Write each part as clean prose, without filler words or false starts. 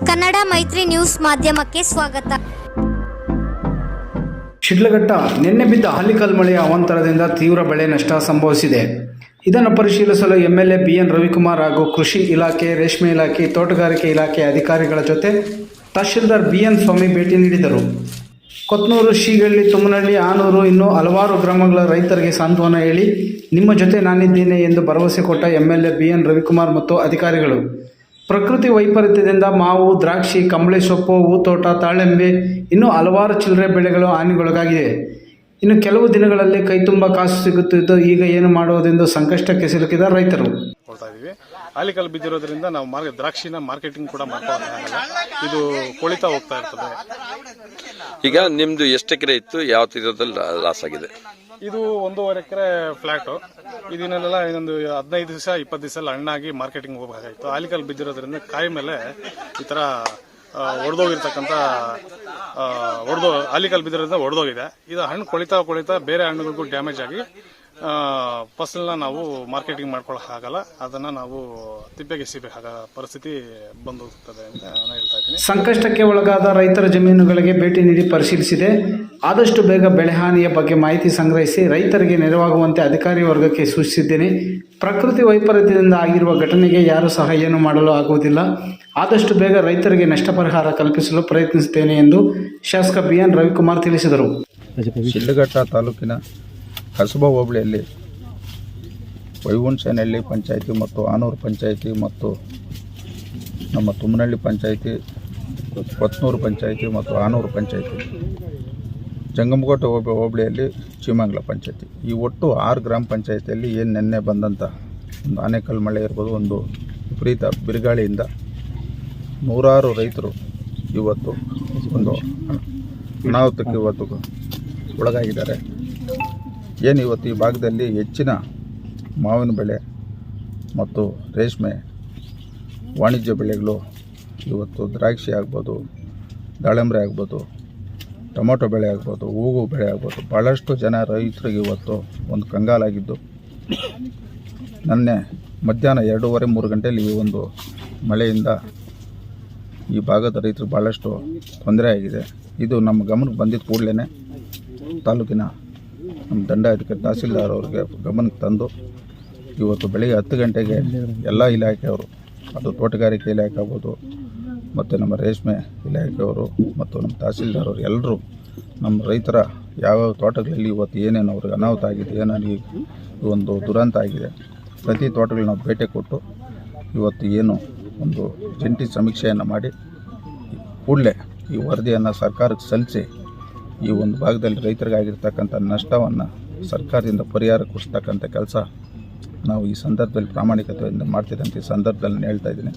ಕನ್ನಡ ಮೈತ್ರಿ ನ್ಯೂಸ್ ಮಾಧ್ಯಮಕ್ಕೆ ಸ್ವಾಗತ. ಶಿಡ್ಲಘಟ್ಟ ನಿನ್ನೆ ಬಿದ್ದ ಆಲಿಕಲ್ ಮಳೆಯ ಅವಾಂತರದಿಂದ ತೀವ್ರ ಬೆಳೆ ನಷ್ಟ ಸಂಭವಿಸಿದೆ. ಇದನ್ನು ಪರಿಶೀಲಿಸಲು ಎಂಎಲ್ಎ ಬಿಎನ್ ರವಿಕುಮಾರ್ ಹಾಗೂ ಕೃಷಿ ಇಲಾಖೆ, ರೇಷ್ಮೆ ಇಲಾಖೆ, ತೋಟಗಾರಿಕೆ ಇಲಾಖೆ ಅಧಿಕಾರಿಗಳ ಜೊತೆ ತಹಶೀಲ್ದಾರ್ ಬಿಎನ್ ಸ್ವಾಮಿ ಭೇಟಿ ನೀಡಿದರು. ಕೊತ್ನೂರು, ಶೀಗಳ್ಳಿ, ತುಮ್ಮನಹಳ್ಳಿ, ಆನೂರು ಇನ್ನೂ ಹಲವಾರು ಗ್ರಾಮಗಳ ರೈತರಿಗೆ ಸಾಂತ್ವನ ಹೇಳಿ ನಿಮ್ಮ ಜೊತೆ ನಾನಿದ್ದೇನೆ ಎಂದು ಭರವಸೆ ಕೊಟ್ಟ ಎಂಎಲ್ಎ ಬಿಎನ್ ರವಿಕುಮಾರ್ ಮತ್ತು ಅಧಿಕಾರಿಗಳು ಪ್ರಕೃತಿ ವೈಪರೀತ್ಯದಿಂದ ಮಾವು, ದ್ರಾಕ್ಷಿ, ಕಂಬಳಿ ಸೊಪ್ಪು, ಹೂತೋಟ, ತಾಳೆಂಬೆ ಇನ್ನೂ ಹಲವಾರು ಚಿಲ್ಲರೆ ಬೆಳೆಗಳು ಹಾನಿಗೊಳಗಾಗಿವೆ. ಇನ್ನು ಕೆಲವು ದಿನಗಳಲ್ಲಿ ಕೈತುಂಬ ಕಾಸು ಸಿಗುತ್ತಿದ್ದು ಈಗ ಏನು ಮಾಡುವುದೆಂದು ಸಂಕಷ್ಟಕ್ಕೆ ಸಿಲುಕಿದ ರೈತರು. ಆಲಿಕಲ್ ಬಿದ್ದಿರೋದ್ರಿಂದ ನಾವು ದ್ರಾಕ್ಷಿನ ಮಾರ್ಕೆಟಿಂಗ್ ಕೂಡ ಮಾಡ್ಕೊಳ್ಳೋಕ್ಕಾಗಲ್ಲ, ಇದು ಕೊಳಿತಾ ಹೋಗ್ತಾ ಇರ್ತದೆ. ಈಗ ನಿಮ್ದು ಎಷ್ಟು ಎಕರೆ ಇತ್ತು, ಯಾವ ತೀರದಲ್ಲಿ ಲಾಸ್ ಆಗಿದೆ? ಇದು 1.5 ಎಕರೆ ಫ್ಲಾಟು. ಇದನ್ನೆಲ್ಲ ಇನ್ನೊಂದು 15 ದಿವಸ 20 ದಿವಸ ಹಣ್ಣಾಗಿ ಮಾರ್ಕೆಟಿಂಗ್ ಹೋಗಬೇಕಾಗಿತ್ತು. ಆಲಿಕಲ್ ಬಿದ್ದಿರೋದ್ರಿಂದ ಕಾಯಿ ಮೇಲೆ ಈ ತರ ಒಡೆದೋಗಿರ್ತಕ್ಕಂಥ ಆಲಿಕಲ್ ಬಿದ್ದಿರೋದ್ರಿಂದ ಒಡೆದೋಗಿದೆ. ಇದು ಹಣ್ಣು ಕೊಳಿತಾ ಬೇರೆ ಹಣ್ಣುಗಳಿಗೂ ಡ್ಯಾಮೇಜ್ ಆಗಿ ಫಸಲನ್ನ ನಾವು ಮಾರ್ಕೆಟಿಂಗ್ ಮಾಡ್ಕೊಳ್ಳೋಕ್ಕಾಗಲ್ಲ, ಅದನ್ನ ನಾವು ತಿಪ್ಪೆಗೆ ಎಸಿಬೇಕಾದ ಪರಿಸ್ಥಿತಿ ಬಂದೋಗ್ತದೆ ಅಂತ ನಾನು ಹೇಳ್ತಾ ಇದ್ದೀನಿ. ಸಂಕಷ್ಟಕ್ಕೆ ಒಳಗಾದ ರೈತರ ಜಮೀನುಗಳಿಗೆ ಭೇಟಿ ನೀಡಿ ಪರಿಶೀಲಿಸಿದೆ. ಆದಷ್ಟು ಬೇಗ ಬೆಳೆ ಹಾನಿಯ ಬಗ್ಗೆ ಮಾಹಿತಿ ಸಂಗ್ರಹಿಸಿ ರೈತರಿಗೆ ನೆರವಾಗುವಂತೆ ಅಧಿಕಾರಿ ವರ್ಗಕ್ಕೆ ಸೂಚಿಸಿದ್ದೇನೆ. ಪ್ರಕೃತಿ ವೈಪರೀತ್ಯದಿಂದ ಆಗಿರುವ ಘಟನೆಗೆ ಯಾರೂ ಸಹ ಏನು ಮಾಡಲು ಆಗುವುದಿಲ್ಲ. ಆದಷ್ಟು ಬೇಗ ರೈತರಿಗೆ ನಷ್ಟ ಪರಿಹಾರ ಕಲ್ಪಿಸಲು ಪ್ರಯತ್ನಿಸುತ್ತೇನೆ ಎಂದು ಶಾಸಕ ಬಿಎನ್ ರವಿಕುಮಾರ್ ತಿಳಿಸಿದರು. ಶಿಡ್ಲಘಟ್ಟ ತಾಲೂಕಿನ ಕಸಬಾ ಹೋಬಳಿಯಲ್ಲಿ ವೈಹುಣಸೇನಹಳ್ಳಿ ಪಂಚಾಯಿತಿ ಮತ್ತು ಆನೂರು ಪಂಚಾಯಿತಿ ಮತ್ತು ನಮ್ಮ ತುಮ್ಮನಹಳ್ಳಿ ಪಂಚಾಯಿತಿ, ಕೊತ್ನೂರು ಪಂಚಾಯಿತಿ ಮತ್ತು ಆನೂರು ಪಂಚಾಯಿತಿ, ಜಂಗಮಕೋಟೆ ಹೋಬಳಿಯಲ್ಲಿ ಚೀಮಂಗ್ಲ ಪಂಚಾಯಿತಿ, ಈ ಒಟ್ಟು 6 ಗ್ರಾಮ ಪಂಚಾಯಿತಿಯಲ್ಲಿ ಏನು ನಿನ್ನೆ ಬಂದಂಥ ಒಂದು ಆನೆಕಲ್ ಮಳೆ ಇರ್ಬೋದು, ಒಂದು ವಿಪರೀತ ಬಿರುಗಾಳಿಯಿಂದ ನೂರಾರು ರೈತರು ಇವತ್ತು ಒಂದು ಅನಾಹುತಕ್ಕೆ ಇವತ್ತು ಒಳಗಾಗಿದ್ದಾರೆ. ಏನು ಇವತ್ತು ಈ ಭಾಗದಲ್ಲಿ ಹೆಚ್ಚಿನ ಮಾವಿನ ಬೆಳೆ ಮತ್ತು ರೇಷ್ಮೆ ವಾಣಿಜ್ಯ ಬೆಳೆಗಳು, ಇವತ್ತು ದ್ರಾಕ್ಷಿ ಆಗ್ಬೋದು, ದಾಳಿಂಬೆ ಆಗ್ಬೋದು, ಟೊಮೊಟೊ ಬೆಳೆ ಆಗ್ಬೋದು, ಹೂವು ಬೆಳೆ ಆಗ್ಬೋದು, ಭಾಳಷ್ಟು ಜನ ರೈತರಿಗೆ ಇವತ್ತು ಒಂದು ಕಂಗಾಲಾಗಿದ್ದು, ನಿನ್ನೆ ಮಧ್ಯಾಹ್ನ 2:30-3 ಗಂಟೆಯಲ್ಲಿ ಈ ಒಂದು ಮಳೆಯಿಂದ ಈ ಭಾಗದ ರೈತರು ಭಾಳಷ್ಟು ತೊಂದರೆ ಆಗಿದೆ. ಇದು ನಮ್ಮ ಗಮನಕ್ಕೆ ಬಂದಿದ್ದ ಕೂಡಲೇ ತಾಲೂಕಿನ ನಮ್ಮ ದಂಡಾಧಿಕಾರಿ ತಹಸೀಲ್ದಾರ್ ಅವರಿಗೆ ಗಮನಕ್ಕೆ ತಂದು ಇವತ್ತು ಬೆಳಗ್ಗೆ 10 ಗಂಟೆಗೆ ಎಲ್ಲ ಇಲಾಖೆಯವರು, ಅದು ತೋಟಗಾರಿಕೆ ಇಲಾಖೆ ಆಗ್ಬೋದು ಮತ್ತು ನಮ್ಮ ರೇಷ್ಮೆ ಇಲಾಖೆಯವರು ಮತ್ತು ನಮ್ಮ ತಹಸೀಲ್ದಾರ್ ಅವರು ಎಲ್ಲರೂ ನಮ್ಮ ರೈತರ ಯಾವ್ಯಾವ ತೋಟಗಳಲ್ಲಿ ಇವತ್ತು ಏನೇನು ಅವ್ರಿಗೆ ಅನಾಹುತ ಆಗಿದೆ, ಏನಾಗಿ ಒಂದು ದುರಂತ ಆಗಿದೆ, ಪ್ರತಿ ತೋಟಗಳನ್ನ ನಾವು ಭೇಟಿ ಕೊಟ್ಟು ಇವತ್ತು ಏನು ಒಂದು ಜಂಟಿ ಸಮೀಕ್ಷೆಯನ್ನು ಮಾಡಿ ಕೂಡಲೇ ಈ ವರದಿಯನ್ನು ಸರ್ಕಾರಕ್ಕೆ ಸಲ್ಲಿಸಿ ಈ ಒಂದು ಭಾಗದಲ್ಲಿ ರೈತರಿಗಾಗಿರ್ತಕ್ಕಂಥ ನಷ್ಟವನ್ನು ಸರ್ಕಾರದಿಂದ ಪರಿಹಾರ ಕೊಡಿಸ್ತಕ್ಕಂಥ ಕೆಲಸ ನಾವು ಈ ಸಂದರ್ಭದಲ್ಲಿ ಪ್ರಾಮಾಣಿಕತೆಯಿಂದ ಮಾಡ್ತಿದ್ದೆ ಅಂತ ಈ ಸಂದರ್ಭದಲ್ಲಿ ಹೇಳ್ತಾ ಇದ್ದೀನಿ.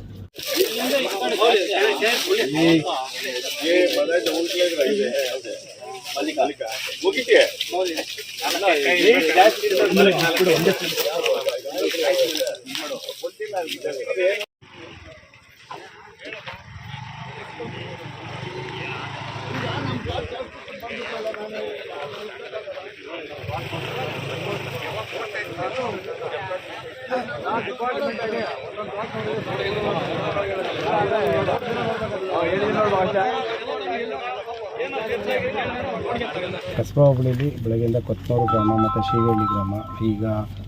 ಕಸಬಾ ಹೋಬಳಿಯಲ್ಲಿ ಬೆಳಗ್ಗೆಯಿಂದ ಕೊತ್ನೂರು ಗ್ರಾಮ ಮತ್ತು ಶೀಗಳ್ಳಿ ಗ್ರಾಮ, ಈಗ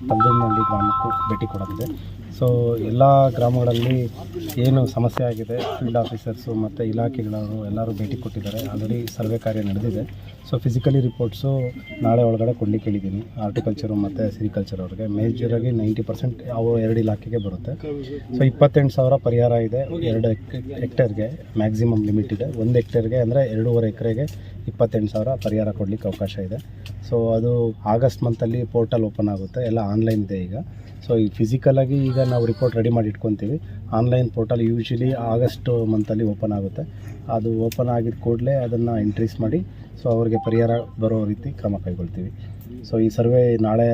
ತಲ್ದೂರಿನಲ್ಲಿ ಗ್ರಾಮಕ್ಕೂ ಭೇಟಿ ಕೊಡಲಿದೆ. ಸೊ ಎಲ್ಲ ಗ್ರಾಮಗಳಲ್ಲಿ ಏನು ಸಮಸ್ಯೆ ಆಗಿದೆ, ಫೀಲ್ಡ್ ಆಫೀಸರ್ಸು ಮತ್ತು ಇಲಾಖೆಗಳವರು ಎಲ್ಲರೂ ಭೇಟಿ ಕೊಟ್ಟಿದ್ದಾರೆ. ಆಲ್ರೆಡಿ ಸರ್ವೆ ಕಾರ್ಯ ನಡೆದಿದೆ. ಸೊ ಫಿಸಿಕಲಿ ರಿಪೋರ್ಟ್ಸು ನಾಳೆ ಒಳಗಡೆ ಕೊಡಲಿಕ್ಕೆ ಹೇಳಿದ್ದೀನಿ ಆರ್ಟಿಕಲ್ಚರು ಮತ್ತು ಸಿರಿಕಲ್ಚರ್ ಅವ್ರಿಗೆ. ಮೇಜರಾಗಿ 90% ಅವು 2 ಇಲಾಖೆಗೆ ಬರುತ್ತೆ. ಸೊ 28,000 ಪರಿಹಾರ ಇದೆ. 2 ಹೆಕ್ಟೇರ್ಗೆ ಮ್ಯಾಕ್ಸಿಮಮ್ ಲಿಮಿಟ್ ಇದೆ. 1 ಹೆಕ್ಟೇರ್ಗೆ ಅಂದರೆ 2.5 ಎಕರೆಗೆ 28,000 ಪರಿಹಾರ ಕೊಡಲಿಕ್ಕೆ ಅವಕಾಶ ಇದೆ. ಸೊ ಅದು ಆಗಸ್ಟ್ ಮಂತಲ್ಲಿ ಪೋರ್ಟಲ್ ಓಪನ್ ಆಗುತ್ತೆ, ಎಲ್ಲ ಆನ್ಲೈನ್ ಇದೆ ಈಗ. ಸೊ ಈ ಫಿಸಿಕಲಾಗಿ ಈಗ ನಾವು ರಿಪೋರ್ಟ್ ರೆಡಿ ಮಾಡಿ ಇಟ್ಕೊತೀವಿ. ಆನ್ಲೈನ್ ಪೋರ್ಟಲ್ ಯೂಶ್ವಲಿ ಆಗಸ್ಟ್ ಮಂತಲ್ಲಿ ಓಪನ್ ಆಗುತ್ತೆ. ಅದು ಓಪನ್ ಆಗಿದ ಕೂಡಲೇ ಅದನ್ನು ಎಂಟ್ರೀಸ್ ಮಾಡಿ ಸೊ ಅವರಿಗೆ ಪರಿಹಾರ ಬರೋ ರೀತಿ ಕ್ರಮ ಕೈಗೊಳ್ತೀವಿ. ಸೊ ಈ ಸರ್ವೆ ನಾಳೆ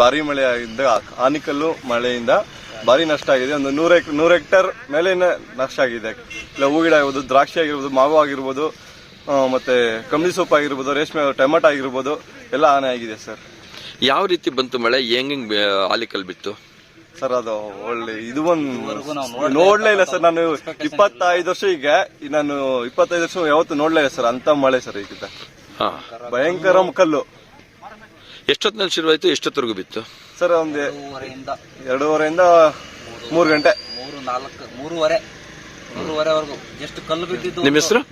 ಭಾರಿ ಮಳೆಯಿಂದ ಆನಿಕಲ್ಲು ಮಳೆಯಿಂದ ಭಾರಿ ನಷ್ಟ ಆಗಿದೆ. ಒಂದು 100 ಹೆಕ್ಟೇರ್ ಮೇಲೆ ನಷ್ಟ ಆಗಿದೆ. ಇಲ್ಲ ಹೂಗಿಡ ಆಗಿರ್ಬೋದು, ದ್ರಾಕ್ಷಿ ಆಗಿರ್ಬೋದು, ಮಾವು ಆಗಿರ್ಬೋದು, ಮತ್ತೆ ಕಂಬಳಿ ಸೊಪ್ಪು ಆಗಿರ್ಬೋದು, ರೇಷ್ಮೆ ಟೊಮೆಟೊ ಆಗಿರ್ಬೋದು, ಎಲ್ಲ ಹಾನಿ ಆಗಿದೆ ಸರ್. ಯಾವ ರೀತಿ ಬಂತು ಮಳೆ? ಹೆಂಗ್ ಆಲಿಕಲ್ ಬಿತ್ತು ಸರ್? ಅದು ಒಳ್ಳೆ ಇದು ಒಂದು ನೋಡ್ಲೇ ಇಲ್ಲ ಸರ್. ನಾನು 25 ವರ್ಷ ಈಗ ನಾನು 25 ವರ್ಷ ಯಾವತ್ತು ನೋಡ್ಲೇ ಇಲ್ಲ ಸರ್ ಅಂತ ಮಳೆ ಸರ್. ಈಗ ಭಯಂಕರ ಕಲ್ಲು. ಎಷ್ಟೊತ್ತಿನಲ್ಲಿ ಶುರುವಾಯ್ತು? ಎಷ್ಟೊತ್ತವರೆಗೂ ಬಿತ್ತು ಸರ್? ಒಂದು 2:30ಇಂದ 3 ಗಂಟೆ. 3:30ವರೆಗೂ ಎಷ್ಟು ಕಲ್ಲು ಬಿದ್ದಿದ್ದು. ನಿಮ್ಮ ಹೆಸರು?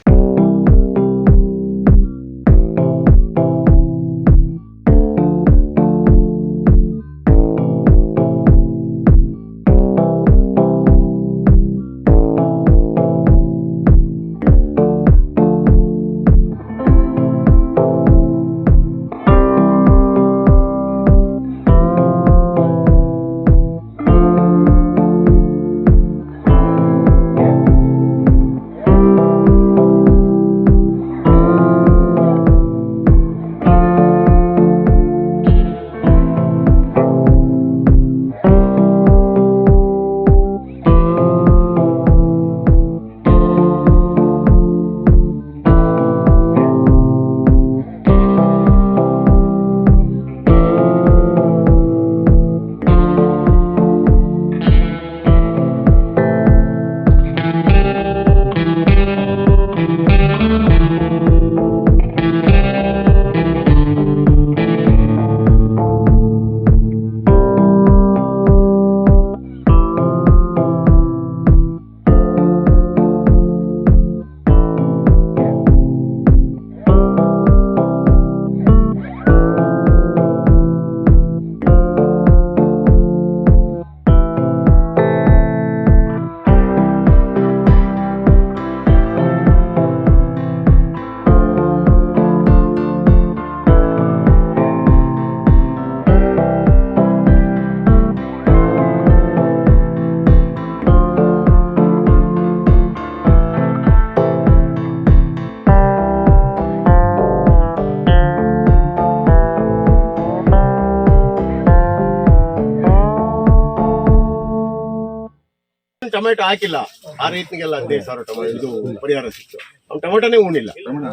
ಟೊಮೆಟೊ ಹಾಕಿಲ್ಲ. ಆ ರೈತನಿಗೆಲ್ಲ 15,000 ಟೊಮೆಟೊ ಇದು ಪರಿಹಾರ ಸಿಕ್ತು. ಅವ್ನು ಟೊಮೆಟೊನೇ ಉಣಿಲ್ಲ.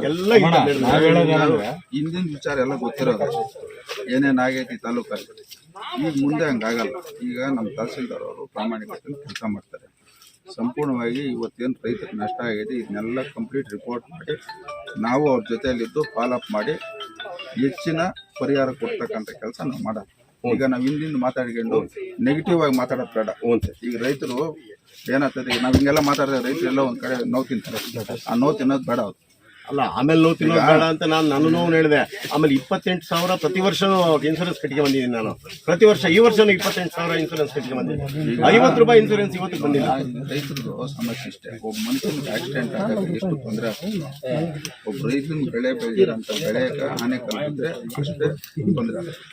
ಎಲ್ಲ ಹಿಂದಿನ ವಿಚಾರ ಎಲ್ಲ ಗೊತ್ತಿರೋದು ಏನೇನ್ ಆಗೈತಿ ತಾಲೂಕಲ್ಲಿ. ಈಗ ಮುಂದೆ ಹಂಗಾಗಲ್ಲ. ಈಗ ನಮ್ಮ ತಹಸೀಲ್ದಾರ್ ಅವರು ಪ್ರಾಮಾಣಿಕತೆ ಕೆಲಸ ಮಾಡ್ತಾರೆ. ಸಂಪೂರ್ಣವಾಗಿ ಇವತ್ತೇನು ರೈತರಿಗೆ ನಷ್ಟ ಆಗಿದೆ ಇದನ್ನೆಲ್ಲ ಕಂಪ್ಲೀಟ್ ರಿಪೋರ್ಟ್ ಮಾಡಿ ನಾವು ಅವ್ರ ಜೊತೆಯಲ್ಲಿದ್ದು ಫಾಲೋಅಪ್ ಮಾಡಿ ಹೆಚ್ಚಿನ ಪರಿಹಾರ ಕೊಡ್ತಕ್ಕಂಥ ಕೆಲಸ ನಾವು ಮಾಡೋದು. ಈಗ ನಾವು ಹಿಂದಿಂದ ಮಾತಾಡ್ಕೊಂಡು ನೆಗೆಟಿವ್ ಆಗಿ ಮಾತಾಡೋದು ಬೇಡ. ಈಗ ರೈತರು ಏನಾಗ್ತದೆ, ಈಗ ನಾವು ಹಿಂಗೆಲ್ಲ ಮಾತಾಡಿದ್ರೆ ರೈತರು ಎಲ್ಲ ಒಂದ್ ಕಡೆ ನೋವು ತಿಂತಾರೆ. ಆ ನೋವು ತಿನ್ನೋದು ಬೇಡ. ಅವ್ರು ಅಲ್ಲ, ಆಮೇಲೆ ನೋವು ತಿನ್ನೋದು ಬೇಡ ಅಂತ ನಾನು ನೋವು ಹೇಳಿದೆ. ಆಮೇಲೆ 28,000 ಪ್ರತಿ ವರ್ಷ ಇನ್ಸೂರೆನ್ಸ್ ಕಟ್ಟಿಗೆ ಬಂದಿದ್ದೀನಿ ನಾನು. ಪ್ರತಿ ವರ್ಷ ಈ ವರ್ಷನೂ 28,000 ಇನ್ಸೂರೆನ್ಸ್ ಕಟ್ಟಿಗೆ ಬಂದಿದ್ದೀನಿ. 50 ರೂಪಾಯಿ ಇನ್ಸೂರೆನ್ಸ್ ಇವತ್ತು ಬಂದಿಲ್ಲ. ರೈತರದು ಸಮಸ್ಯೆ ಇಷ್ಟೇ. ಒಬ್ಬ ಮನುಷ್ಯನಿಗೆ ಆಕ್ಸಿಡೆಂಟ್ ಆದಾಗ ಎಷ್ಟು ತೊಂದರೆ ಆಗ್ತದೆ. ಒಬ್ಬ ರೈತನ ಬೆಳೆ ಬೆಳೆದಿರೋಂಥ ಬೆಳೆಗೆ ಹಾನಿ ಕಲ್ಪಿದ್ರೆ ಅಷ್ಟೇ ತೊಂದರೆ ಆಗುತ್ತೆ.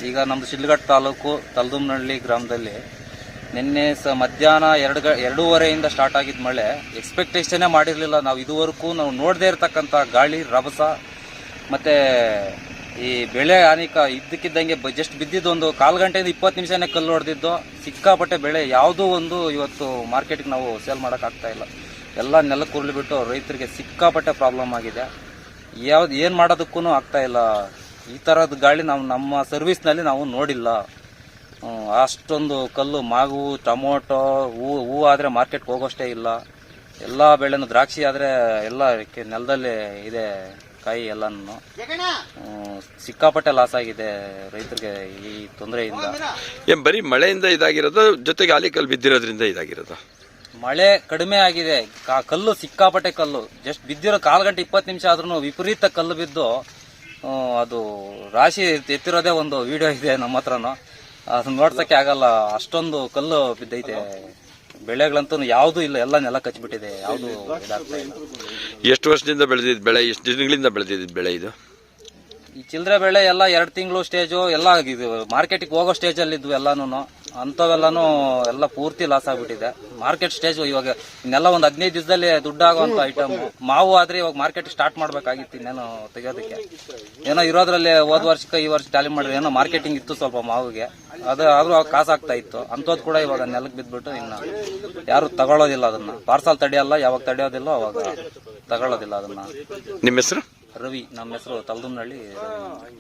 ಈಗ ನಮ್ದು ಶಿಡ್ಲಘಟ್ಟ ತಾಲೂಕು ತಲದುಮ್ನಹಳ್ಳಿ ಗ್ರಾಮದಲ್ಲಿ ನಿನ್ನೆ ಮಧ್ಯಾಹ್ನ 2:30ಇಂದ ಸ್ಟಾರ್ಟ್ ಆಗಿದ್ದ ಮಳೆ ಎಕ್ಸ್ಪೆಕ್ಟೇಷನ್ನೇ ಮಾಡಿರಲಿಲ್ಲ ನಾವು. ಇದುವರೆಗೂ ನಾವು ನೋಡದೇ ಇರತಕ್ಕಂಥ ಗಾಳಿ ರಭಸ ಮತ್ತು ಈ ಬೆಳೆ ಹಾನಿಕ ಇದ್ದಕ್ಕಿದ್ದಂಗೆ ಜಸ್ಟ್ ಬಿದ್ದಿದ್ದು ಒಂದು 1/4 ಗಂಟೆಯಿಂದ 20 ನಿಮಿಷನೇ ಕಲ್ಲು ಹೊಡೆದಿದ್ದು. ಸಿಕ್ಕಾಪಟ್ಟೆ ಬೆಳೆ ಯಾವುದೂ ಒಂದು ಇವತ್ತು ಮಾರ್ಕೆಟ್ಗೆ ನಾವು ಸೇಲ್ ಮಾಡೋಕ್ಕಾಗ್ತಾ ಇಲ್ಲ. ಎಲ್ಲ ನೆಲಕ್ಕೆ ಉರುಳಿಬಿಟ್ಟು ರೈತರಿಗೆ ಸಿಕ್ಕಾಪಟ್ಟೆ ಪ್ರಾಬ್ಲಮ್ ಆಗಿದೆ. ಏನು ಮಾಡೋದಕ್ಕೂ ಆಗ್ತಾ ಇಲ್ಲ. ಈ ಥರದ ಗಾಳಿ ನಮ್ಮ ಸರ್ವಿಸ್ನಲ್ಲಿ ನಾವು ನೋಡಿಲ್ಲ. ಅಷ್ಟೊಂದು ಕಲ್ಲು, ಮಾವು, ಟೊಮೊಟೊ, ಹೂ ಆದರೆ ಮಾರ್ಕೆಟ್ಗೆ ಹೋಗೋಷ್ಟೇ ಇಲ್ಲ. ಎಲ್ಲ ಬೆಳೆನೂ, ದ್ರಾಕ್ಷಿ ಆದರೆ ಎಲ್ಲ ನೆಲದಲ್ಲೇ ಇದೆ ಕಾಯಿ ಎಲ್ಲನೂ. ಸಿಕ್ಕಾಪಟ್ಟೆ ಲಾಸ್ ಆಗಿದೆ ರೈತರಿಗೆ ಈ ತೊಂದರೆಯಿಂದ. ಏನ್ ಬರೀ ಮಳೆಯಿಂದ ಇದಾಗಿರೋದು ಜೊತೆಗೆ ಆಲಿಕಲ್ ಬಿದ್ದಿರೋದ್ರಿಂದ ಇದಾಗಿರೋದು? ಮಳೆ ಕಡಿಮೆ ಆಗಿದೆ, ಕಲ್ಲು ಸಿಕ್ಕಾಪಟ್ಟೆ ಕಲ್ಲು. ಜಸ್ಟ್ ಬಿದ್ದಿರೋ 1/4 ಗಂಟೆ 20 ನಿಮಿಷ ಆದ್ರೂ ವಿಪರೀತ ಕಲ್ಲು ಬಿದ್ದು ಅದು ರಾಶಿ ಎತ್ತಿರೋದೇ ಒಂದು ವಿಡಿಯೋ ಇದೆ ನಮ್ಮ ಹತ್ರನೂ. ಅದನ್ನ ನೋಡ್ಸಕ್ಕೆ ಆಗಲ್ಲ, ಅಷ್ಟೊಂದು ಕಲ್ಲು ಬಿದ್ದೈತೆ. ಬೆಳೆಗಳಂತೂ ಯಾವ್ದು ಇಲ್ಲ, ಎಲ್ಲ ನೆಲ ಕಚ್ಚಿಬಿಟ್ಟಿದೆ, ಯಾವ್ದು ಇದಾಗ್ತಾ ಇಲ್ಲ. ಎಷ್ಟು ವರ್ಷದಿಂದ ಬೆಳೆದಿದ್ದ ಬೆಳೆ, ಎಷ್ಟು ದಿನಗಳಿಂದ ಬೆಳೆದಿದ್ದ ಬೆಳೆ ಇದು? ಈ ಚಿಲ್ಲರೆ ಬೆಳೆ ಎಲ್ಲ 2 ತಿಂಗಳು ಸ್ಟೇಜು ಎಲ್ಲ ಇದು ಮಾರ್ಕೆಟಿಗೆ ಹೋಗೋ ಸ್ಟೇಜಲ್ಲಿ ಇದ್ವು ಎಲ್ಲಾನು. ಅಂಥವೆಲ್ಲನೂ ಎಲ್ಲ ಪೂರ್ತಿ ಲಾಸ್ ಆಗ್ಬಿಟ್ಟಿದೆ. ಮಾರ್ಕೆಟ್ ಸ್ಟೇಜ್ ಇವಾಗ ಇನ್ನೆಲ್ಲ ಒಂದು 15 ದಿವಸದಲ್ಲಿ ದುಡ್ಡಾಗುವಂಥ ಐಟಮ್. ಮಾವು ಆದ್ರೆ ಇವಾಗ ಮಾರ್ಕೆಟ್ ಸ್ಟಾರ್ಟ್ ಮಾಡ್ಬೇಕಾಗಿತ್ತು ಇನ್ನೇನು ತೆಗೆಯೋದಕ್ಕೆ. ಏನೋ ಇರೋದ್ರಲ್ಲಿ ಹೋದ ವರ್ಷಕ್ಕೆ ಈ ವರ್ಷ ಟ್ಯಾಲಿ ಮಾಡಿದ್ರೆ ಏನೋ ಮಾರ್ಕೆಟಿಂಗ್ ಇತ್ತು ಸ್ವಲ್ಪ ಮಾವಿಗೆ, ಅದು ಆದ್ರೂ ಕಾಸಾಗ್ತಾ ಇತ್ತು. ಅಂಥದ್ದು ಕೂಡ ಇವಾಗ ನೆಲಕ್ಕೆ ಬಿದ್ದುಬಿಟ್ಟು ಇನ್ನು ಯಾರು ತಗೊಳ್ಳೋದಿಲ್ಲ ಅದನ್ನ. ಪಾರ್ಸಲ್ ತಡೆಯಲ್ಲ, ಯಾವಾಗ ತಡೆಯೋದಿಲ್ಲ ಅವಾಗ ತಗೊಳ್ಳೋದಿಲ್ಲ ಅದನ್ನ. ನಿಮ್ಮ ಹೆಸರು? ರವಿ. ನಮ್ಮ ಹೆಸರು ತಲ್ದುಮ್ನಹಳ್ಳಿ ರವಿ.